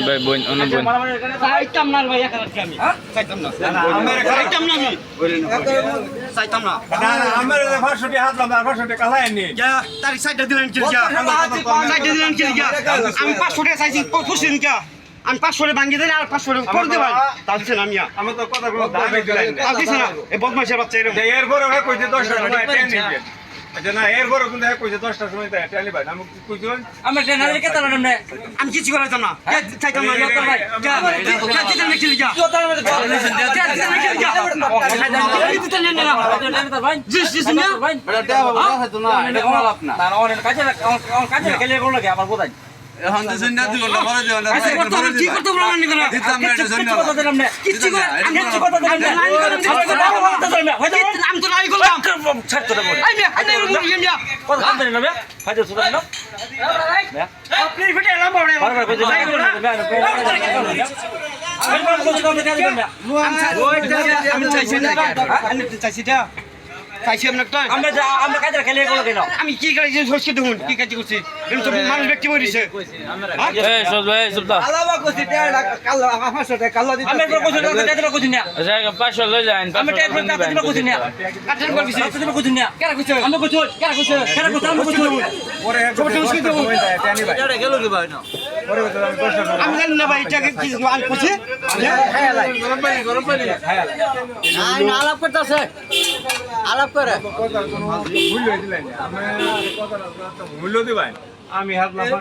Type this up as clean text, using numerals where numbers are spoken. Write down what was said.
ভাই বোন অন্য বোন চাইতাম না ভাই একা আমি চাইতাম না চাইতাম না আমি চাইতাম না আমার 500 টাকা হাত লাগার 500 টাকা লাইনি তারিখ সাইডটা দিলেন কি সাইডটা দিলেন কি আমি 500 টাকা চাইছি পুষিন কি আমি 500 টাকা ভাঙিয়ে দেন আর 500 টাকা করে দেবেন তালছেন আমি আমি তো কথাগুলো দামে দিলেন তালছেন না এই বদমাশের বাচ্চা এরকম এরপরে ওরা কইছে 10 টাকা ট্রেন নিবে আচ্ছা না এরপরে কিন্তু কইছে 10 টাকা সময় ট্রেন নিবে আমি কইছি আমরা ট্রেনারে কে তালা নামনে আমি কিছু করাইতাম না চাইতাম না ভাই দিতেন নাকি লিখা দিতেন নাকি লিখা দিতেন না ভাই জিস জিস না ভাই এটা বাবা হয়তো না এটা কোনো লাভ না না অনেক কাজে খেলে কোন লাগে আমার বোঝাই এখন তো জন্য 2 ঘন্টা পরে দিও না কি করতে বললাম না দিতাম না এটা জন্য কিছু করে আমি কিছু কথা দিলাম না আমি তো নাই করলাম ছাড়তে দেব আমি ইন্ডিয়া কথা বলতে না বে ফাইদা সুদা না আপনি ফিটে এলাম বড় বারবার কইতে নাই না আমি চাইছি না আমি চাইছি না চাইছি আপনারটা আমরা কাজে খেলে গেল কেন আমি কি করেছি সরষে দেখুন কি কাজ করছি আমি তো মানুষ ব্যক্তি বলিছে এই সব এই সব দাও আলাবা কইছি টাকা কাল্লা 500 টাকা কাল্লা দিতে আমি কইছি টাকা কইছি না আচ্ছা 500 লই যান আমি টাকা দিতে কইছি না কাটেন কইছি দিতে কইছি না কেন কইছো আমি কইছো কেন কইছো কেন কইছো আমি কইছো পরে ট্রেন নিবে এটা গেল কি ভাই না পরে কইছে আমি 10 টাকা আমি জানি না ভাই এটা কি আমি কইছি গরম পানি খায়াল আই না আলাপ করতেছে আলাপ করে কথা ভুল হয়েছিলেন আমি কথা মূল্য দিবেন আমি হাত লাফা